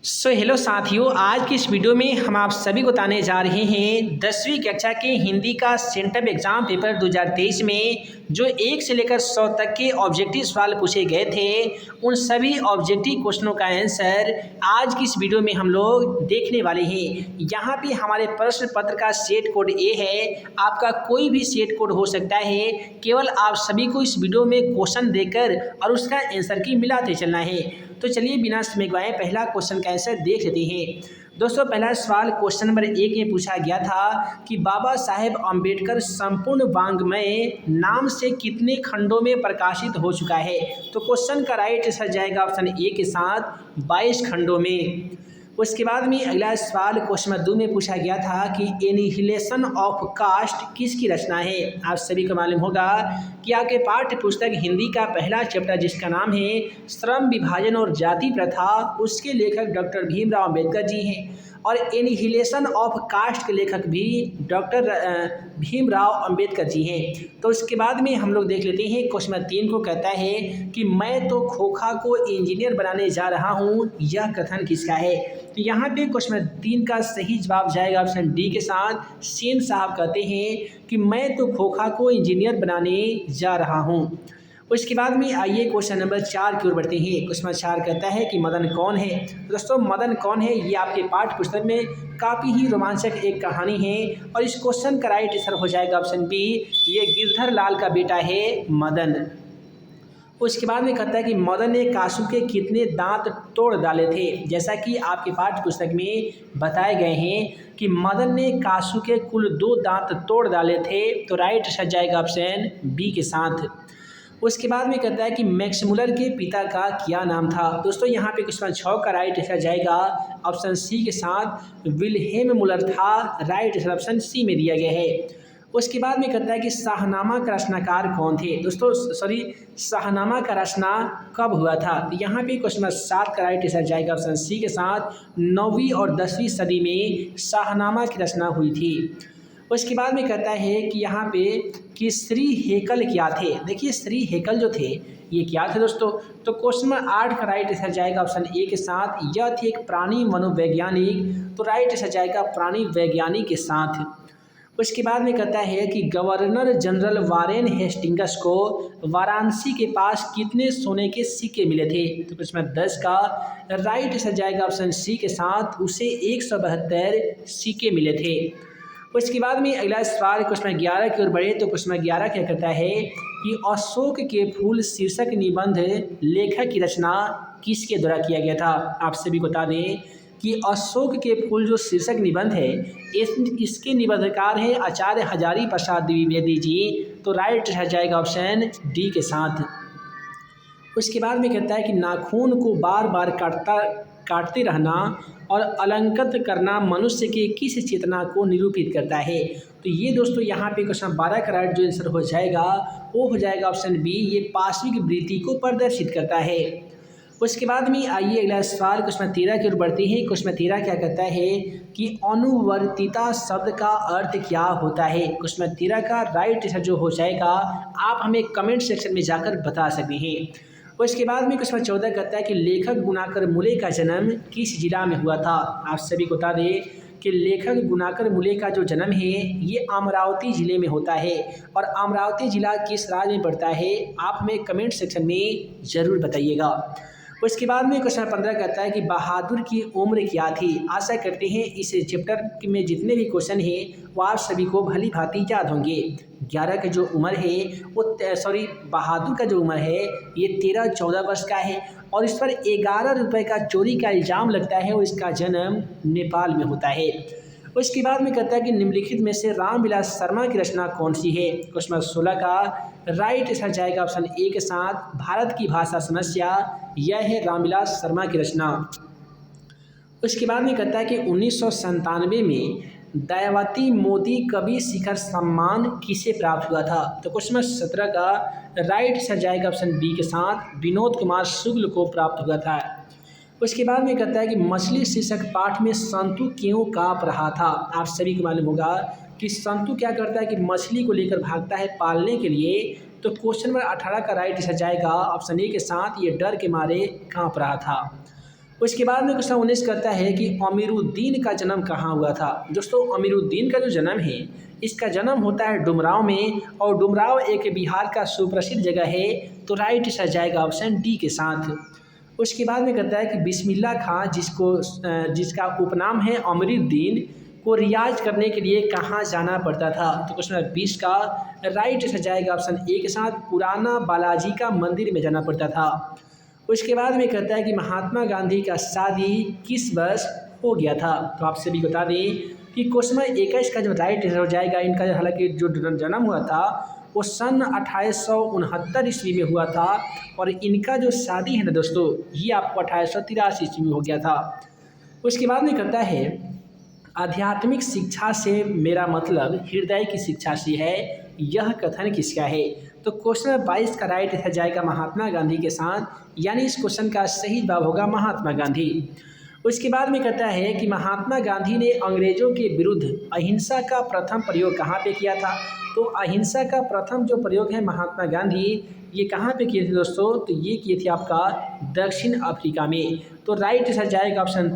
Hello साथियों, आज की इस वीडियो में हम आप सभी को बताने जा रहे हैं 10वीं कक्षा के हिंदी का सेंटम एग्ज़ाम पेपर 2023 में जो 1 से लेकर 100 तक के ऑब्जेक्टिव सवाल पूछे गए थे, उन सभी ऑब्जेक्टिव क्वेश्चनों का आंसर आज की इस वीडियो में हम लोग देखने वाले हैं। यहाँ पे हमारे प्रश्न पत्र का सेट कोड ए है, आपका कोई भी सेट कोड हो सकता है, केवल आप सभी को इस वीडियो में क्वेश्चन देकर और उसका आंसर की मिलाते चलना है। तो चलिए बिना समय गवाए पहला क्वेश्चन का आंसर देख लेते हैं। दोस्तों, पहला सवाल क्वेश्चन नंबर 1 में पूछा गया था कि बाबा साहेब अम्बेडकर संपूर्ण वाङ्मय नाम से कितने खंडों में प्रकाशित हो चुका है। तो क्वेश्चन का राइट आंसर जाएगा ऑप्शन ए के साथ 22 खंडों में। उसके बाद में अगला सवाल क्वेश्चन नंबर 2 में पूछा गया था कि एनिहिलेशन ऑफ कास्ट किसकी रचना है। आप सभी को मालूम होगा कि आपके पाठ्य पुस्तक हिंदी का पहला चैप्टर जिसका नाम है श्रम विभाजन और जाति प्रथा, उसके लेखक डॉक्टर भीमराव अम्बेडकर जी हैं और एनिहिलेशन ऑफ कास्ट के लेखक भी डॉक्टर भीमराव अम्बेडकर जी हैं। तो उसके बाद में हम लोग देख लेते हैं क्वेश्चन नंबर 3 को कहता है कि मैं तो खोखा को इंजीनियर बनाने जा रहा हूँ, यह कथन किसका है। तो यहाँ पे क्वेश्चन नंबर 3 का सही जवाब जाएगा ऑप्शन डी के साथ। सेन साहब कहते हैं कि मैं तो खोखा को इंजीनियर बनाने जा रहा हूँ। उसके बाद में आइए क्वेश्चन नंबर 4 की ओर बढ़ते हैं। क्वेश्चन नंबर 4 कहता है कि मदन कौन है। दोस्तों, मदन कौन है ये आपके पाठ्य पुस्तक में काफ़ी ही रोमांचक एक कहानी है और इस क्वेश्चन का राइट आंसर हो जाएगा ऑप्शन बी, ये गिरधर लाल का बेटा है मदन। उसके बाद में कहता है कि मदन ने कासू के कितने दांत तोड़ डाले थे। जैसा कि आपके पाठ्य पुस्तक में बताए गए हैं कि मदन ने कासू के कुल 2 दांत तोड़ डाले थे। तो राइट आंसर जाएगा ऑप्शन बी के साथ। उसके बाद में कहता है कि मैक्स मुलर के पिता का क्या नाम था। दोस्तों, यहाँ पे क्वेश्चन 6 का राइट आंसर जाएगा ऑप्शन सी के साथ, विल्हेम मुलर था। राइट आंसर ऑप्शन सी में दिया गया है। उसके बाद में कहता है कि शाहनामा का रचनाकार कौन थे। दोस्तों शाहनामा का रचना कब हुआ था। तो यहाँ पे क्वेश्चन नंबर 7 का राइट आंसर जाएगा ऑप्शन सी के साथ, 9वीं और 10वीं सदी में शाहनामा की रचना हुई थी। उसके बाद में कहता है कि यहाँ पे कि श्री हेकल क्या थे। देखिए, श्री हेकल जो थे ये क्या थे दोस्तों। तो क्वेश्चन नंबर 8 का राइट आंसर जाएगा ऑप्शन ए के साथ, यह थे एक प्राणी मनोवैज्ञानिक। तो राइट आंसर जाएगा प्राणी वैज्ञानिक के साथ। उसके बाद में कहता है कि गवर्नर जनरल वारेन हेस्टिंग्स को वाराणसी के पास कितने सोने के सिक्के मिले थे। तो क्वेश्चन नंबर 10 का राइट आंसर जाएगा ऑप्शन सी के साथ, उसे 172 सिक्के मिले थे। उसके बाद में अगला सवाल क्वेश्चन 11 की ओर बढ़े। तो क्वेश्चन 11 क्या करता है कि अशोक के फूल शीर्षक निबंध लेखक की रचना किसके द्वारा किया गया था। आप सभी को बता दें कि अशोक के फूल जो शीर्षक निबंध है इसके निबंधकार हैं आचार्य हजारी प्रसाद द्विवेदी जी। तो राइट आंसर जाएगा ऑप्शन डी के साथ। उसके बाद में कहता है कि नाखून को बार बार काटते रहना और अलंकृत करना मनुष्य के किस चेतना को निरूपित करता है। तो ये दोस्तों यहाँ पे क्वेश्चन 12 का राइट जो आंसर हो जाएगा वो हो जाएगा ऑप्शन बी, ये पाश्विक वृत्ति को प्रदर्शित करता है। उसके बाद में आइए अगला सवाल क्वेश्चन 13 की ओर बढ़ते हैं। क्वेश्चन 13 क्या कहता है कि अनुवर्तिता शब्द का अर्थ क्या होता है। क्वेश्चन 13 का राइट आंसर जो हो जाएगा आप हमें कमेंट सेक्शन में जाकर बता सकते हैं। उसके बाद में क्वेश्चन 14 कहता है कि लेखक गुणाकर मुले का जन्म किस जिला में हुआ था। आप सभी को बता दें कि लेखक गुणाकर मुले का जो जन्म है ये अमरावती ज़िले में होता है और अमरावती ज़िला किस राज्य में पड़ता है आप हमें कमेंट सेक्शन में ज़रूर बताइएगा। उसके बाद में क्वेश्चन 15 कहता है कि बहादुर की उम्र क्या थी। आशा करते हैं इस चैप्टर में जितने भी क्वेश्चन हैं वो आप सभी को भली भांति याद होंगे। 11 की जो उम्र है वो बहादुर का जो उम्र है ये 13-14 वर्ष का है और इस पर 11 रुपये का चोरी का इल्ज़ाम लगता है और इसका जन्म नेपाल में होता है। उसके बाद में कहता है कि निम्नलिखित में से रामविलास शर्मा की रचना कौन सी है। क्वेश्चन 16 का राइट आंसर जाएगा ऑप्शन ए के साथ, भारत की भाषा समस्या, यह है रामविलास शर्मा की रचना। उसके बाद में कहता है कि 1997 में दयावती मोदी कवि शिखर सम्मान किसे प्राप्त हुआ था। तो क्वेश्चन 17 का राइट आंसर जाएगा ऑप्शन बी के साथ, विनोद कुमार शुक्ल को प्राप्त हुआ था। उसके बाद में कहता है कि मछली शीर्षक पाठ में संतु क्यों काँप रहा था। आप सभी को मालूम होगा कि संतु क्या करता है कि मछली को लेकर भागता है पालने के लिए। तो क्वेश्चन नंबर 18 का राइट आंसर जाएगा ऑप्शन ए के साथ, ये डर के मारे काँप रहा था। उसके बाद में क्वेश्चन 19 करता है कि अमीरुद्दीन का जन्म कहाँ हुआ था। दोस्तों अमीरुद्दीन का जो जन्म है, इसका जन्म होता है डुमरांव में, और डुमरांव एक बिहार का सुप्रसिद्ध जगह है। तो राइट आंसर जाएगा ऑप्शन डी के साथ। उसके बाद में कहता है कि बिस्मिल्लाह खां जिसका उपनाम है अमीरुद्दीन को रियाज करने के लिए कहाँ जाना पड़ता था। तो क्वेश्चन नंबर 20 का राइट आंसर जाएगा ऑप्शन ए के साथ, पुराना बालाजी का मंदिर में जाना पड़ता था। उसके बाद में कहता है कि महात्मा गांधी का शादी किस वर्ष हो गया था। तो आप सभी बता दें कि क्वेश्चन नंबर 21 का जो राइट आंसर हो जाएगा, इनका हालांकि जो जन्म हुआ था वो सन 1869 ईस्वी में हुआ था, और इनका जो शादी है ना दोस्तों, ये आपको 1883 ईस्वी में हो गया था। उसके बाद में कहता है आध्यात्मिक शिक्षा से मेरा मतलब हृदय की शिक्षा से है, यह कथन किसका है। तो क्वेश्चन नंबर 22 का राइट आंसर जाएगा महात्मा गांधी के साथ, यानी इस क्वेश्चन का सही जवाब होगा महात्मा गांधी। उसके बाद में कहता है कि महात्मा गांधी ने अंग्रेजों के विरुद्ध अहिंसा का प्रथम प्रयोग कहाँ पे किया था। तो अहिंसा का प्रथम जो प्रयोग है महात्मा गांधी, ये कहाँ पे किए थे दोस्तों, तो ये किए थे आपका दक्षिण अफ्रीका में। तो राइट आंसर जाएगा ऑप्शन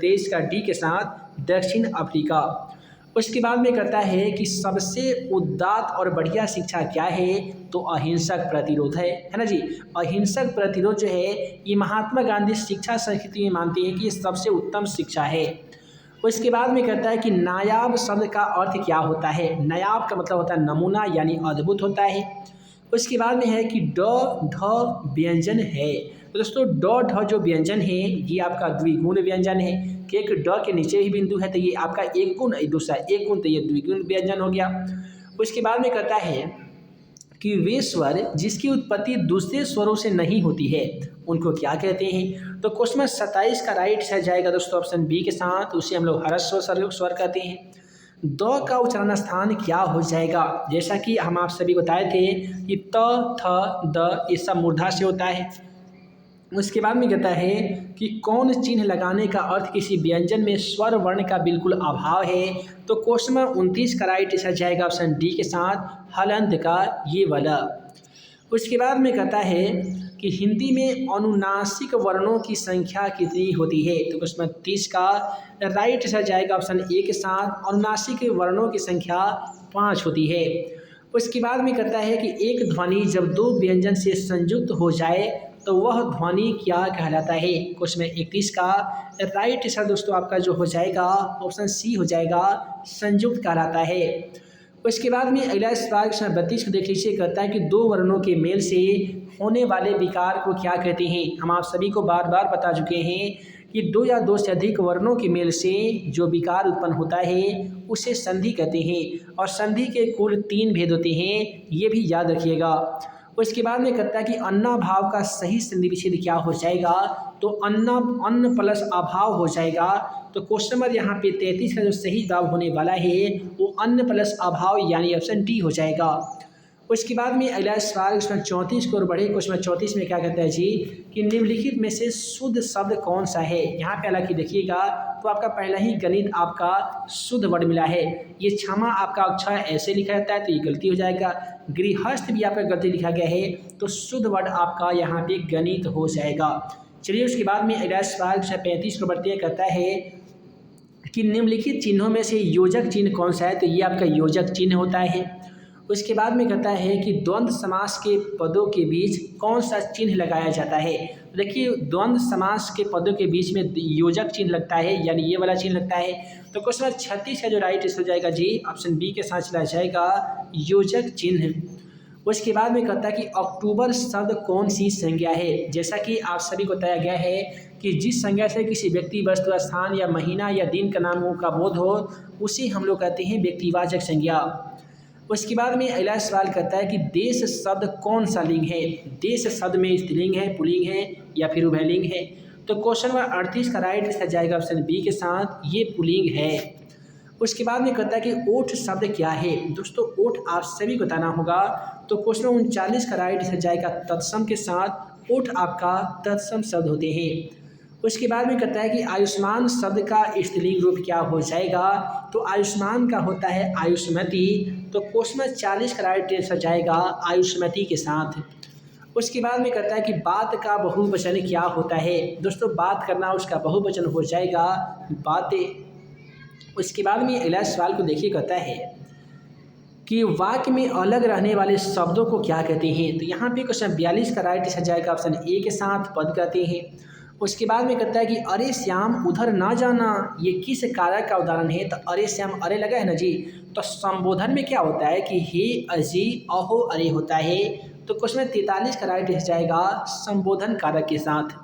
23 का डी के साथ, दक्षिण अफ्रीका। उसके बाद में कहता है कि सबसे उदात्त और बढ़िया शिक्षा क्या है। तो अहिंसक प्रतिरोध है ना जी। अहिंसक प्रतिरोध जो है ये महात्मा गांधी शिक्षा संस्कृति में मानते हैं कि ये सबसे उत्तम शिक्षा है। उसके बाद में कहता है कि नायाब शब्द का अर्थ क्या होता है। नायाब का मतलब होता है नमूना, यानी अद्भुत होता है। उसके बाद में है कि ड ढ व्यंजन है। तो दोस्तों ड ढ जो व्यंजन है ये आपका द्विगुण व्यंजन है, कि एक ड के नीचे ही बिंदु है तो ये आपका एक गुण, दूसरा एक गुण, तो ये द्विगुण व्यंजन हो गया। उसके बाद में कहता है कि वे स्वर जिसकी उत्पत्ति दूसरे स्वरों से नहीं होती है उनको क्या कहते हैं। तो क्वेश्चन नंबर 27 का राइट आंसर जाएगा दोस्तों ऑप्शन बी के साथ, उसे हम लोग ह्रस्व स्वर कहते हैं। द का उच्चारण स्थान क्या हो जाएगा। जैसा कि हम आप सभी बताए थे कि त थ द ये सब मूर्धा से होता है। उसके बाद में कहता है कि कौन चिन्ह लगाने का अर्थ किसी व्यंजन में स्वर वर्ण का बिल्कुल अभाव है। तो क्वेश्चन नंबर 29 का राइट आंसर जाएगा ऑप्शन डी के साथ, हलंत का ये वाला। उसके बाद में कहता है कि हिंदी में अनुनासिक वर्णों की संख्या कितनी होती है। तो क्वेश्चन नंबर 30 का राइट आंसर जाएगा ऑप्शन ए के साथ, अनुनासिक वर्णों की संख्या 5 होती है। उसके बाद में कहता है कि एक ध्वनि जब दो व्यंजन से संयुक्त हो जाए तो वह ध्वनि क्या कहलाता है। क्वेश्चन 21 का राइट आंसर दोस्तों आपका जो हो जाएगा ऑप्शन सी हो जाएगा, संयुक्त कहलाता है। उसके बाद में अगला सवाल 32 को देख लीजिए, कहता है कि दो वर्णों के मेल से होने वाले विकार को क्या कहते हैं। हम आप सभी को बार बार बता चुके हैं कि दो या दो से अधिक वर्णों के मेल से जो विकार उत्पन्न होता है उसे संधि कहते हैं, और संधि के कुल 3 भेद होते हैं, ये भी याद रखिएगा। उसके बाद में कहता है कि अन्ना भाव का सही संधि विच्छेद क्या हो जाएगा। तो अन्न प्लस अभाव हो जाएगा। तो क्वेश्चन नंबर यहाँ पे 33 का जो सही जवाब होने वाला है वो अन्न प्लस अभाव, यानी ऑप्शन डी हो जाएगा। उसके बाद में अगला सवाल क्वेश्चन 34 को और बढ़े। क्वेश्चन 34 में क्या कहता है जी कि निम्नलिखित में से शुद्ध शब्द कौन सा है। यहाँ पे हालांकि देखिएगा तो आपका पहला ही गणित आपका शुद्ध वर्ड मिला है। ये क्षमा आपका अक्षर ऐसे लिखा रहता है तो ये गलती हो जाएगा। गृहस्थ भी आपका गलती लिखा गया है, तो शुद्ध वर्ड आपका यहाँ पे गणित हो जाएगा। चलिए उसके बाद में अगला सवाल 35 को बढ़ते कहता है कि निम्नलिखित चिन्हों में से योजक चिन्ह कौन सा है। तो ये आपका योजक चिन्ह होता है। उसके बाद में कहता है कि द्वंद्व समास के पदों के बीच कौन सा चिन्ह लगाया जाता है। देखिए द्वंद्व समास के पदों के बीच में योजक चिन्ह लगता है, यानी ये वाला चिन्ह लगता है। तो क्वेश्चन 36 का जो राइट आंसर हो जाएगा जी ऑप्शन बी के साथ चला जाएगा, योजक चिन्ह। उसके बाद में कहता है कि अक्टूबर शब्द कौन सी संज्ञा है। जैसा कि आप सभी को बताया गया है कि जिस संज्ञा से किसी व्यक्ति, वस्तु, स्थान या महीना या दिन का नामों का बोध हो उसे हम लोग कहते हैं व्यक्तिवाचक संज्ञा। उसके बाद में अगला सवाल करता है कि देश शब्द कौन सा लिंग है। देश शब्द में स्त्रीलिंग है, पुल्लिंग है या फिर उभयलिंग है। तो क्वेश्चन नंबर 38 का राइट आंसर जाएगा ऑप्शन बी के साथ, ये पुल्लिंग है। उसके बाद में कहता है कि ओठ शब्द क्या है। दोस्तों ओठ आप सभी को बताना होगा। तो क्वेश्चन 39 का राइट आंसर जाएगा तत्सम के साथ, ओठ आपका तत्सम शब्द होते हैं। उसके बाद में कहता है कि आयुष्मान शब्द का स्त्रीलिंग रूप क्या हो जाएगा। तो आयुष्मान का होता है आयुष्मती। तो क्वेश्चन 40 का राइट आंसर जाएगा आयुष्मती के साथ। उसके बाद में कहता है कि बात का बहुवचन क्या होता है। दोस्तों बात करना उसका बहुवचन हो जाएगा बातें। उसके बाद में अगला सवाल को देखिए, कहता है कि वाक्य में अलग रहने वाले शब्दों को क्या कहते हैं। तो यहाँ पे क्वेश्चन 42 का राइट आंसर जाएगा ऑप्शन ए के साथ, पद कहते हैं। उसके बाद में कहता है कि अरे श्याम उधर ना जाना, ये किस कारक का उदाहरण है। तो अरे श्याम, अरे लगा है ना जी, तो संबोधन में क्या होता है कि हे अजी अहो अरे होता है। तो क्वेश्चन 43 का राइट आंसर जाएगा संबोधन कारक के साथ।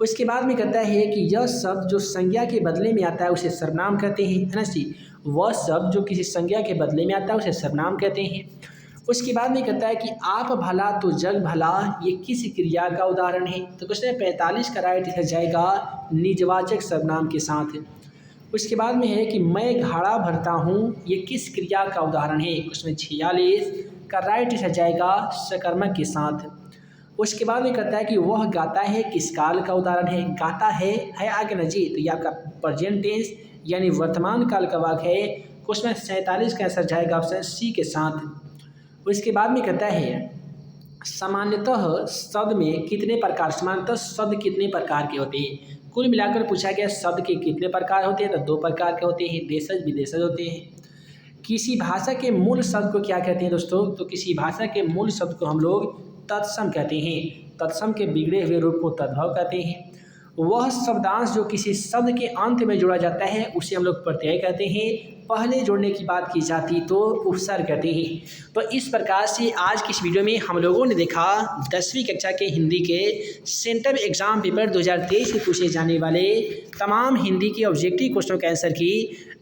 उसके बाद में कहता है कि यह शब्द जो संज्ञा के बदले में आता है उसे सर्वनाम कहते हैं, है ना जी। वह शब्द जो किसी संज्ञा के बदले में आता है उसे सर्वनाम कहते हैं। उसके बाद में कहता है कि आप भला तो जग भला, ये किस क्रिया का उदाहरण है। तो क्वेश्चन 45 का राइट आंसर जाएगा निजवाचक सर्वनाम के साथ। उसके बाद में है कि मैं घाड़ा भरता हूँ, ये किस क्रिया का उदाहरण है। क्वेश्चन 46 का राइट आंसर जाएगा सकर्मक के साथ। उसके बाद में कहता है कि वह गाता है, किस काल का उदाहरण है। गाता है आगे न जी, तो ये आपका प्रेजेंट टेंस यानी वर्तमान काल का वाक्य है। क्वेश्चन 47 का आंसर जाएगा ऑप्शन सी के साथ। उसके बाद में कहता है सामान्यतः शब्द में कितने प्रकार, सामान्यतः शब्द कितने प्रकार के होते हैं। कुल मिलाकर पूछा गया शब्द के कितने प्रकार होते हैं। तो 2 प्रकार के होते हैं, देशज विदेशज होते हैं। किसी भाषा के मूल शब्द को क्या कहते हैं दोस्तों। तो किसी भाषा के मूल शब्द को हम लोग तत्सम कहते हैं। तत्सम के बिगड़े हुए रूप को तद्भव कहते हैं। वह शब्दांश जो किसी शब्द के अंत में जोड़ा जाता है उसे हम लोग प्रत्यय कहते हैं। पहले जोड़ने की बात की जाती तो उपसर्ग कहते हैं। तो इस प्रकार से आज की इस वीडियो में हम लोगों ने देखा 10वीं कक्षा के हिंदी के सेंट्रल एग्जाम पेपर 2023 में पूछे जाने वाले तमाम हिंदी के ऑब्जेक्टिव क्वेश्चनों के आंसर की।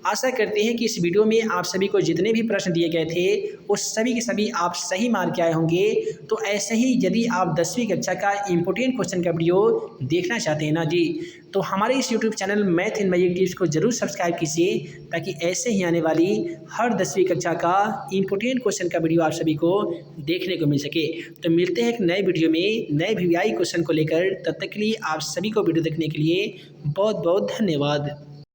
आशा करते हैं कि इस वीडियो में आप सभी को जितने भी प्रश्न दिए गए थे वो सभी के सभी आप सही मार्क के आए होंगे। तो ऐसे ही यदि आप 10वीं कक्षा का इम्पोर्टेंट क्वेश्चन का वीडियो देखना चाहते हैं ना जी, तो हमारे इस YouTube channel math in magic tips को जरूर सब्सक्राइब कीजिए, ताकि ऐसे ही आने वाली हर 10वीं कक्षा का इम्पोर्टेंट क्वेश्चन का वीडियो आप सभी को देखने को मिल सके। तो मिलते हैं एक नए वीडियो में नए वीआई क्वेश्चन को लेकर। तब तक के लिए आप सभी को वीडियो देखने के लिए बहुत बहुत धन्यवाद।